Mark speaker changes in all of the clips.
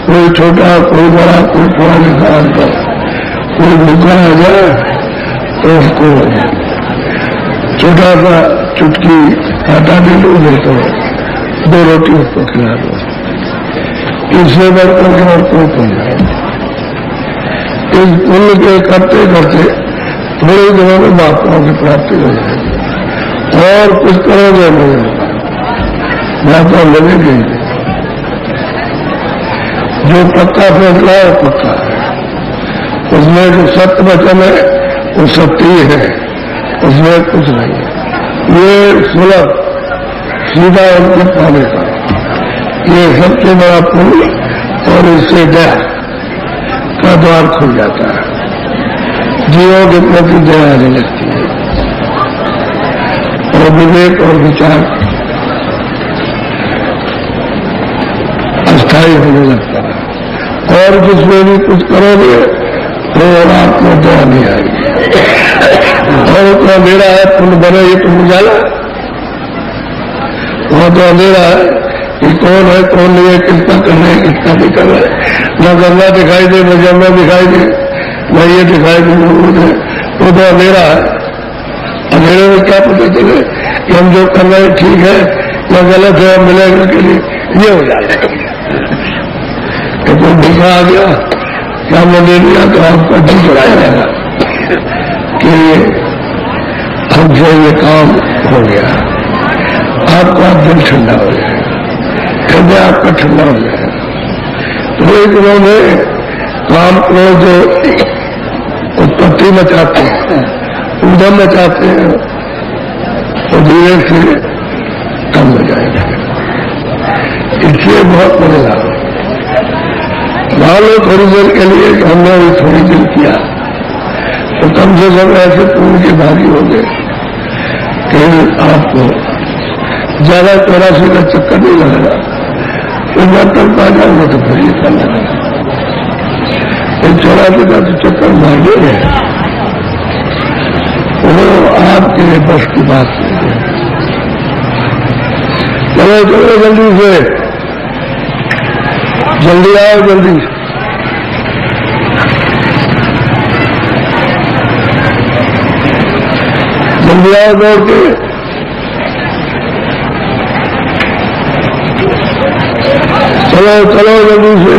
Speaker 1: कोई छोटा, कोई बड़ा, कोई थोड़ा निकाल कर, कोई भूखा आ जाए तो उसको छोटा सा चुटकी आटा दे दो, नहीं तो 2 रोटी उसको खिला दो। इससे बढ़कर के और कोई पुण्य नहीं। इस पुण्य के करते करते थोड़े दिनों में महात्माओं की प्राप्ति हो जाएगी। और कुछ करोगे नहीं, महात्मा लगेंगे। जो पक्का फैसला है पक्का है, उसमें जो सत्य वचन है वो सत्य ही है, उसमें कुछ नहीं है। ये सुलभ सीधा उनके पाने का ये सबसे बड़ा पुण्य, और इससे दया का द्वार खुल जाता है, जीवों के प्रति दया आने लगती है और विवेक और विचार अस्थायी होने लगता है। और जिसमें भी कुछ करोगे तो आपको दया नहीं आएगी। और तो अंधेरा है, पुण्य बने ये तो उजाला, वहां तो अंधेरा है कि कौन है कौन नहीं है, किसका कर रहे हैं किसका नहीं कर रहे हैं। न गंगा दिखाई दे, न जमुना दिखाई दे, न ये दिखाई दे, वो तो अंधेरा है। अंधेरे में क्या पता चले कि हम जो कर रहे हैं ठीक है या गलत है, मिलेगा के लिए ये हो जाएगा। तो भूखा आ गया, क्या ले लिया तो आपका दिल चढ़ाया जाएगा कि हमसे ये काम हो गया, आपका दिल ठंडा हो जाएगा, हृदय आपका ठंडा हो जाएगा। तो एक उन्होंने काम को जो उत्पत्ति मचाते हैं, उद्यम मचाते हैं, वो धीरे से कम हो जाएगा। इसलिए बहुत मजेगा। मान लो थोड़ी देर के लिए हमने भी थोड़ी देर किया तो कम से कम ऐसे पुण्य के भागी हो गए कि आपको ज्यादा 84 का चक्कर नहीं लगेगा। तो बर्तन पा जाओगे तो फिर ये कर लगेगा। 84 का तो चक्कर मारने है, वो आपके बस की बात नहीं है। चलो चलो जल्दी से, जल्दी आओ, जल्दी जल्दी आओ दौड़ के। चलो चलो जल्दी से।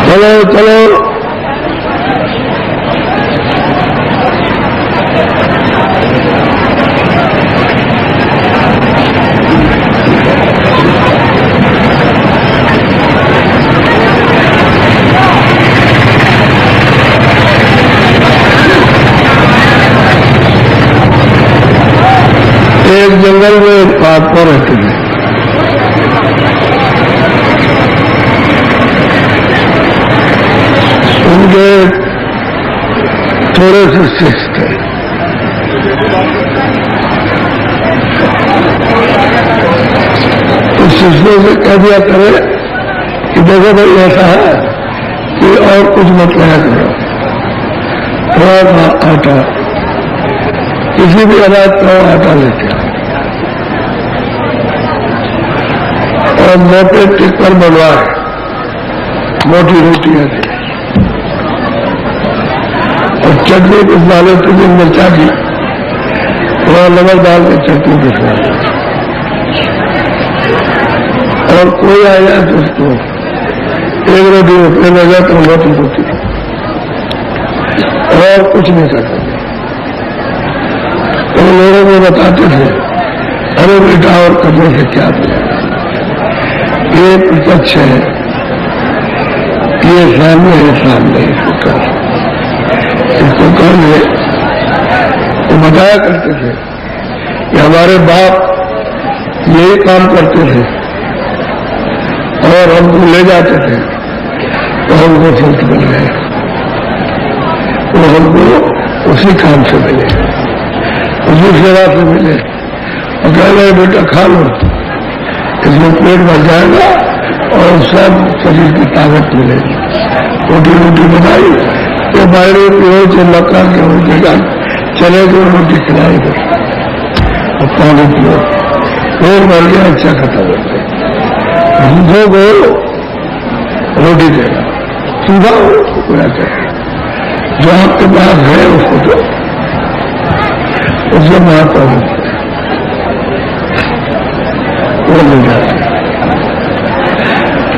Speaker 1: चलो चलो एक जंगल में एक महात्मा रहते थे। उनके थोड़े से शिष्य थे। तो शिष्यों से कह दिया करे कि देखो भाई ऐसा है कि और कुछ मत लाया करो, थोड़ा सा आटा, किसी भी अनाज का आटा लेते हैं और मोटे टिक्कर बनवाए, मोटी रोटियां थी और चटनी कुछ डाले, तुझे मिर्चा की थोड़ा नमक डाल के चटनी पिसवा। और कोई आया तो उसको एक रोटी रुपये में गया तो मोटी रोटी और कुछ नहीं कर सकते। तो लोगों को बताते थे, अरे बेटा और कपड़ों से क्या मिलेगा, ये प्रत्यक्ष है, ये सामने है, सामने इसको कर ले। तो बताया करते थे कि हमारे बाप यही काम करते थे और हमको ले जाते थे तो हमको संत बन गए, वो हमको उसी काम से मिले, उसी सेवा से मिले। और कह रहे बेटा खा लो, इसमें पेट भर जाएगा और सब शरीर की ताकत मिलेगी। रोटी रोटी बनाई, ये बायरे की हो चाहे मक्का के हो जगह चले तो रोटी खिलाई दो और पानी पियो, और मर गया अच्छा खत्म होते भूखों को रोटी देना, सीधा पूरा चाहिए। जो आपके पास है उसको दो, उससे महात्मा वो मिल जाते।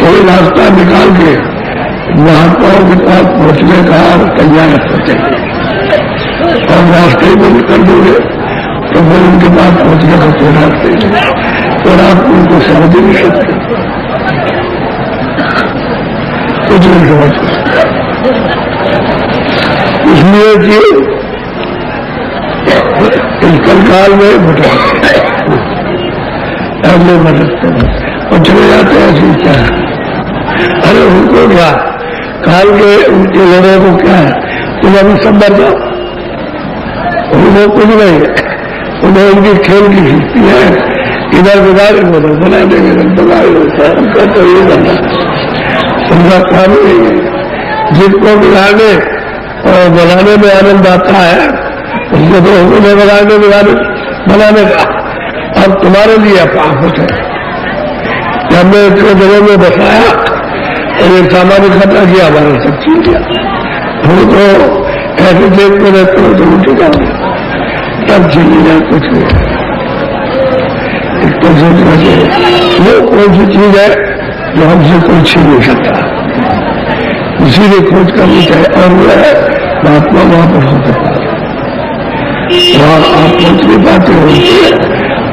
Speaker 1: कोई रास्ता निकाल के महात्माओं के पास पहुंचने का तैयार रखना चाहिए, और रास्ते में भी कर दोगे तो वो उनके पास पहुंचने का कोई रास्ते नहीं, और आप उनको समझ नहीं सकते, कुछ नहीं समझ सकते। इसलिए कि इस कलकाल में भटकते ऐसे भटकते और चले जाते हैं। ऐसी क्या है? अरे उनको क्या काल के उनके लोगों को क्या है, तुम अभी सब मर जाओ, उनको कुछ नहीं, उन्हें उनकी खेल की शक्ति है, इधर बिगाड़ उधर बना देंगे, बना उनका तो ये करना उनका काम नहीं है। जिनको बिगाड़ने और बनाने में आनंद आता है उसको तो उन्हें बनाने का अब तुम्हारे लिए पाप है। हमने इतने जगह में बसाया और ये सामान इकट्ठा किया, हमारा सब छीन किया, वो तो ऐसे देख में रहते हो तो उठी जाओगे, तब छीन लिया कुछ नहीं। एक तो सोचना चाहिए वो कौन सी चीज है जो हमसे कोई छीन नहीं सकता, इसीलिए खोज करनी चाहिए। और वो है महात्मा वहां पर होते पास, वहां आप पहुंच नहीं पाते हो,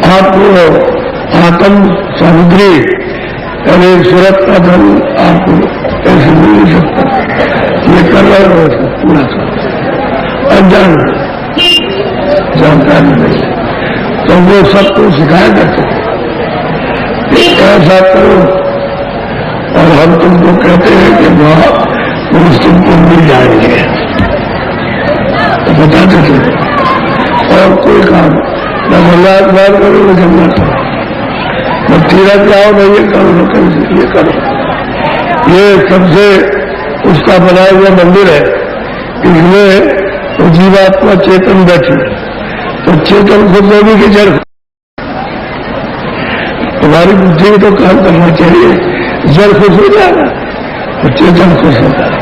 Speaker 1: आपको आत्म समुद्री यानी सूरत का धन आपको ऐसे मिल नहीं सकता, ये कर रहे हो पूरा अनजान जानकारी नहीं, तो वो सबको सिखाया करते ऐसा करो, और हम तुमको कहते हैं कि वहां पुरुष तुमको मिल जाएंगे, तो बताते थे। और कोई काम न भगवान बात करो न जमना करो, न तीरथ जाओ न ये करो न करो, ये करो। ये सबसे उसका बनाया हुआ मंदिर है, इसमें तो जीवात्मा चेतन बैठी, तो चेतन खुद होगी की जड़, तुम्हारी बुद्धि में तो काम करना चाहिए, जड़ खुश हो जाएगा तो चेतन खुश होता है।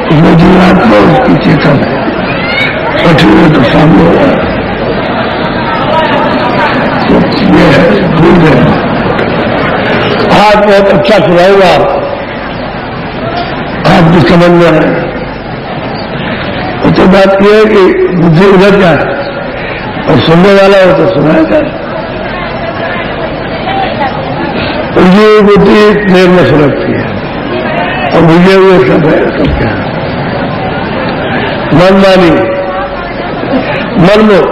Speaker 1: इसमें जीवात्मा उसकी चेतन है, बैठी हुई तो सामने हो रहा है, ये है भूल गए। आज बहुत अच्छा सुनाऊंगा, आप भी समझ में आए। तो बात यह है कि बुद्धि उधर जाए और सुनने वाला हो तो सुनाया जाए, और ये बुद्धि देर में सुलगती है, और भूले हुए सब है, सब क्या है मनमानी, मन में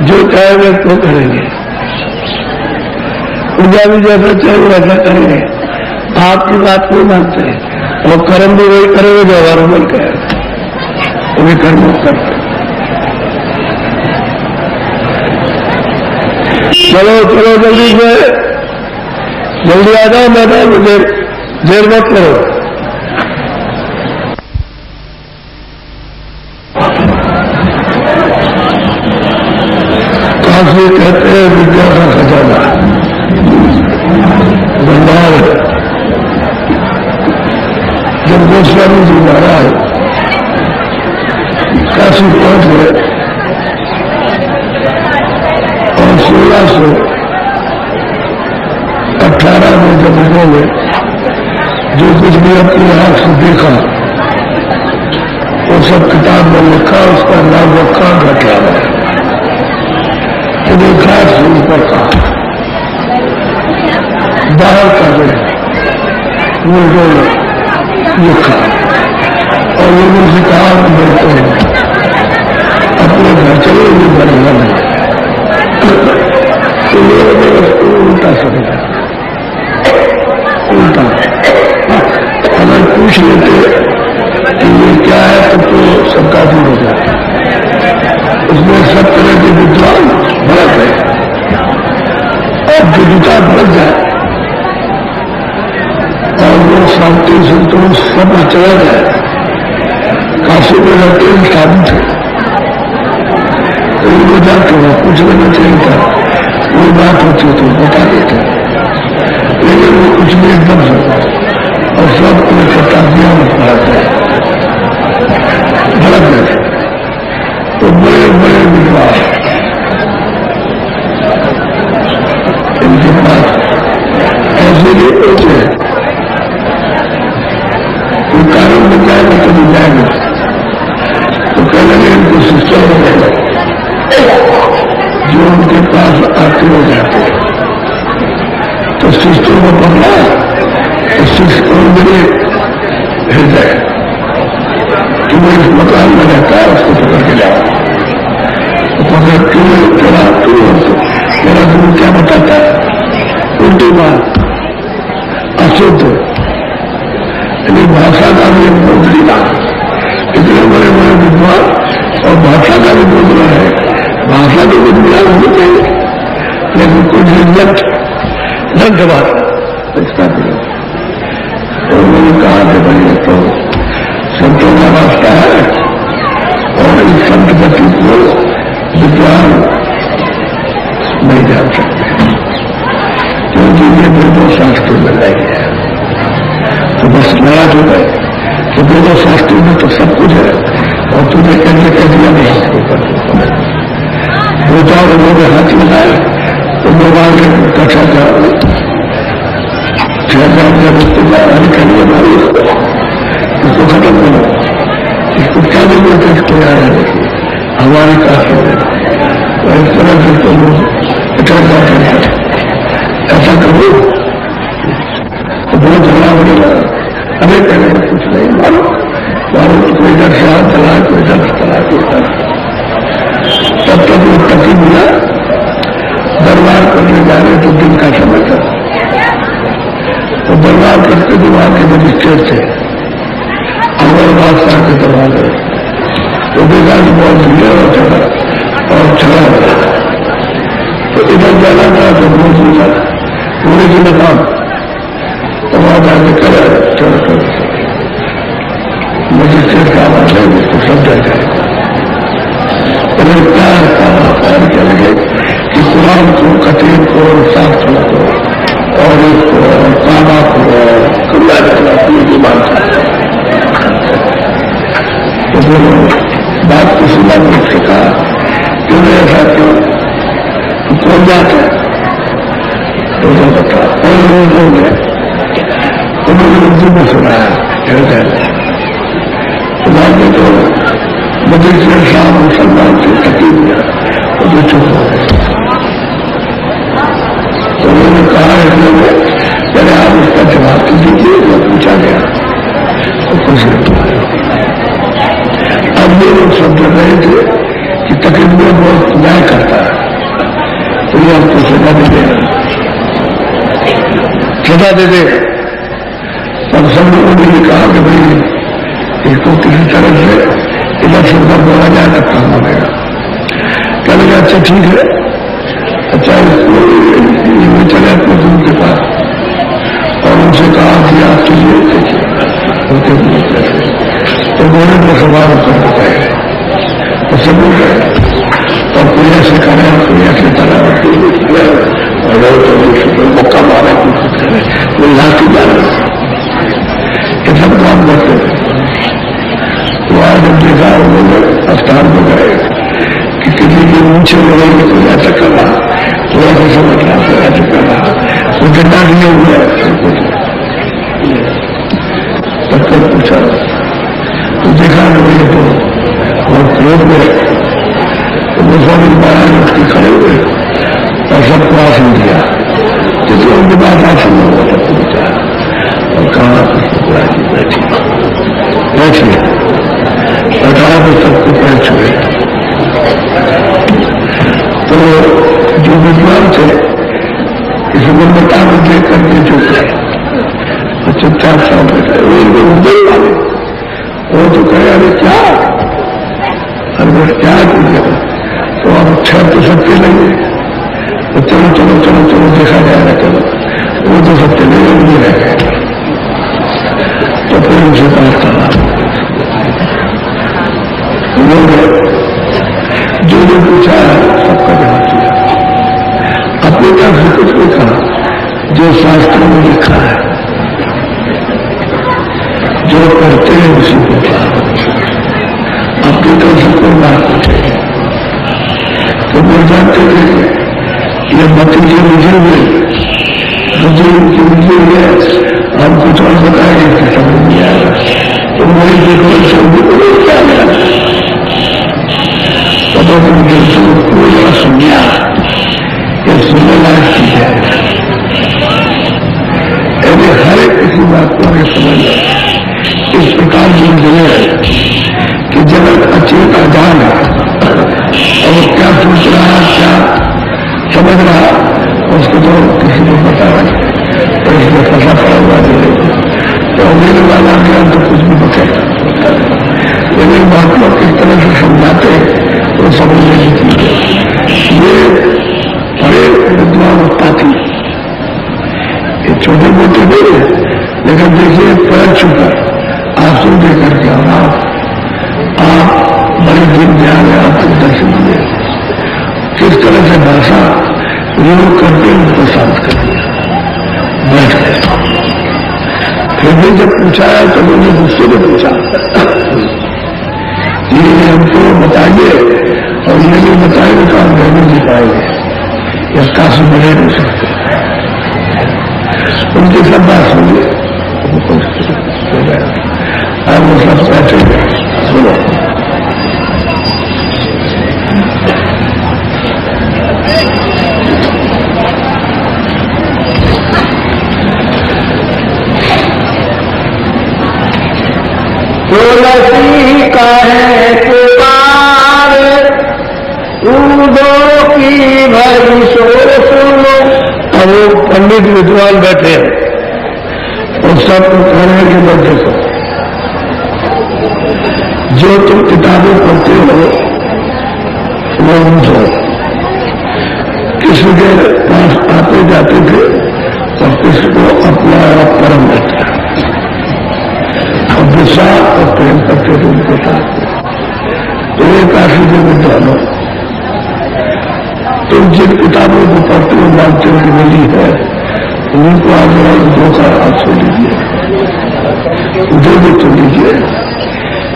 Speaker 1: जो कहेंगे तो करेंगे, पूजा भी जैसा चाहिए वैसा करेंगे, आपकी बात नहीं मानते, और कर्म भी वही करेंगे जो हमारा मन कहेगा, वही कर्म करते। चलो चलो जल्दी से जल्दी आ जाओ मैदान में, देर मत करो। काशी कहते हैं विद्या का खजाना भंडार है। जब गोस्वामी जी महाराज काशी पहुंच गए और 1618 में जब उन्होंने जो कुछ भी अपनी आंख से देखा वो सब किताब में लिखा, उसका नाम रखा घटरावा, उन्हें घाट से ऊपर का बाहर कर रहे वो लिखा, और लोगों से कहा मिलते हैं अपने घर चले, ये बढ़िया नहीं। तो लोगों ने उसको उल्टा समझा, उल्टा अगर पूछ लेते कि ये क्या है तब तो सबका दूर हो जाता। उसमें सब तरह के विद्वान बढ़ गए, और विद्वता बढ़ जाए और वो शांति संतोष सब चला जाए, ऐसे मेरा प्रेम साधु थे, कोई मजाक हुआ कुछ लेना चाहिए था, कोई बात होती तो बता देते, लेकिन वो कुछ भी एकदम से और सब को शताब्दियों में पढ़ाते हैं। गलत है। तो बड़े बड़े विद्वान इनके पास ऐसे नहीं पहुंचे, कोई कारण बन जाएगा तो मिल जाएगा, तो कह लगे इनको सिस्टम हो जाएगा जो उनके पास आते हो जाते। तो सिस्टम को पढ़ना, तो सिस्टम मेरे हृदय कि वो इस मकान में रहता है, उसको पकड़ के जाओ, तो पकड़ के तेरा मेरा गुरु क्या बताता है, उल्टी बात अशुद्ध, यानी भाषा का भी बोध लिया। इतने बड़े बड़े विद्वान और भाषा का भी बोध रहा है, भाषा के विद्वान होने चाहिए, लेकिन कुछ इज्जत ढंग बात इसका भी। तो उन्होंने कहा कि भाई तो संतों का रास्ता है और इस संत गति को विद्वान नहीं जान सकते, क्योंकि ये वेदों शास्त्रों में नहीं है। तो बस नाराज हो गए कि वेदों शास्त्रों में तो सब कुछ है और तुझे कहने कह दिया नहीं कर दो चार लोगों के हाथ लगाए तो लोग आगे कक्षा जा करिए भाई इसको खत्म करो, इसको क्या जरूरत है, इसको याद है देखिए हमारे काफी है। तो इस तरह से तो लोग इकट्ठा करते ऐसा करो तो बहुत झगड़ा होने लगा। अरे कहने में कुछ नहीं, मारो मारो तो कोई इधर से हाथ चला, कोई इधर से चला, कोई इधर। तब तक वो टकी मिला, दरबार करने जा रहे तो दिन का समय था, तो दरबार करते जो वहां के मजिस्ट्रेट थे अमरनाथ साहब के दरबार गए, तो देखा कि बहुत भीड़ और झगड़ा हो रहा। तो इधर जाना था तो बहुत मिला पूरे की नकाम, तो वहां जाके करे चलो मजिस्ट्रेट का आवाज है उसको सब डर गए। प्यार क्या लगे कि कुरान को, कतीब को साफ चला दो और इसको काबा को खुला चला की मानता है। तो बोलो बात को सुना मुझसे कहा क्यों ऐसा क्यों, तो कौन जाता है तो बता और लोग हैं उन्होंने उर्दू में सुनाया हृदय। तो बाद में तो मजिस्ट्रेट साहब मुसलमान से तकीब दिया तो जो चुप हो गए। तो उन्होंने कहा हृदय में पहले आप उसका जवाब तो दीजिए जो पूछा गया, तो कुछ नहीं। अब ये लोग सब डर रहे थे कि तकलीफ में बहुत न्याय करता है तो ये आपको सजा दे देगा, सजा दे देगा। तब सब लोगों ने कहा कि भाई इसको किसी तरह से इधर से उधर बोला जाए तब काम हो गया। क्या लगा अच्छा ठीक है, अच्छा इसको चले अपने गुरु के पास और उनसे कहा कि आप चलिए उनके गुरु कैसे, तो उन्होंने तो सवाल कर बताए तो सब लोग गए और कोई ऐसे करे कोई ऐसे तरह और मौका मारा कुछ करे कोई लाठी मारा, ये सब काम करते थे। तो आज जब देखा उन्होंने स्थान में गए कि किसी के ऊंचे लोगों में कोई ऐसा कर रहा, थोड़ा सा समझ रहा, कोई ऐसा कर रहा, वो जितना नहीं हुआ तब तक पूछा तो देखा ये तो और क्रोध में तो गोस्वामी महाराज उसके खड़े हुए और सबको आसन दिया, क्योंकि उनके बाद आसन हुआ तब पूछा और कहा जी बैठी बैठिए और कहा तो सबको पैर छुए। तो जो विद्वान थे इस गुणवत्ता को देख करके चुप गए, तो चुपचाप सब बैठे। उदय वाले वो तो कहे अरे क्या, अरे बस क्या कीजिए, तो अब छह तो सत्य नहीं है, तो चलो चलो चलो चलो देखा जाएगा, चलो वो तो सत्य नहीं रह गए। तो फिर उनसे बात करा लोग जो जो पूछा है सबका जवाब दिया। अपनी तरफ से कुछ नहीं कहा, जो शास्त्रों में लिखा है, जो करते हैं उसी को कहा। अपनी तरफ से कोई बात पूछे तो बोल जानते थे ये भतीजे मुझे हुए, मुझे है, हम कुछ और बताएंगे कि समझ नहीं आएगा, तो वही देखो शब्द को क्या गया तब मुझे पूरा सुनिया, ये सुनने लायक चीज है। ऐसे हर एक किसी बात को आगे समझ लो। इस प्रकार जो है कि जगत अचेत अजान है और वो क्या सोच रहा है, क्या समझ रहा, उसको तो किसी को पता है, तो इसमें फंसा पड़ा हुआ नहीं। तो मेरे वाला ज्ञान तो कुछ भी बचेगा, लेकिन महात्मा किस तरह से समझाते तो समझने की चीज है। ये बड़े विद्वान पाती, ये छोटे मोटे नहीं है, लेकिन देखिए पैर छूकर आंसू देकर के आप बड़े दिन ध्यान है, आपको दर्शन दिए किस तरह से भाषा योग करके उनको शांत कर दिया, बैठ गए। फिर भी जब पूछा है तो उन्होंने गुस्से में पूछा, ये हमको बताइए और ये नहीं बताएंगे तो हम रहने नहीं पाएंगे, इसका से बड़े नहीं सकते। उनकी सब बात सुनिए, अब वो सब बैठे सुनो।
Speaker 2: तुलसी का है पुकार, उदो की भरी सो सुनो।
Speaker 1: अब वो पंडित विद्वान बैठे और सब कह रहे हैं कि मत देखो, जो तुम किताबें पढ़ते हो वो समझो। किसी के पास आते जाते थे और किसको अपना परम लगता, और विश्वास और प्रेम करते थे उनके साथ। तो ये काशी के विद्वानों, तुम जिन किताबों को पढ़ते हो मानते हो कि मिली है, उनको आज धोखा आप से लीजिए, उधर भी तो लीजिए।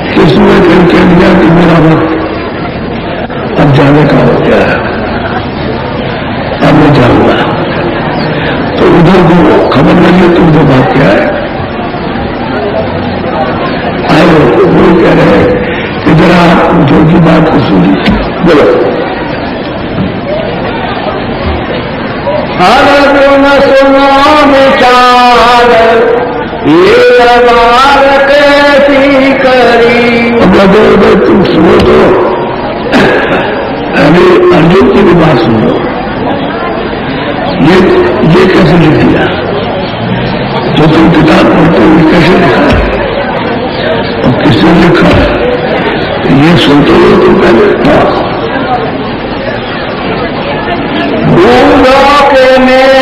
Speaker 1: किसने फिर कह दिया कि मेरा वक्त अब जाने का हो गया है, अब मैं जाऊंगा, तो उधर को खबर लगी तुम जो बात क्या है। आए वो कह रहे हैं कि जरा आप जो की बात को सुनी, बोलो।
Speaker 2: हर गुण सुनो विचार, ये बार कैसी करी।
Speaker 1: अब अगर तुम सुनो तो अरे अर्जुन की भी बात सुनो, ये कैसे लिख दिया, जो तुम किताब पढ़ते हो कैसे लिखा है और किसने लिखा है, ये सुनते हो तुम पहले।
Speaker 2: भूलों के में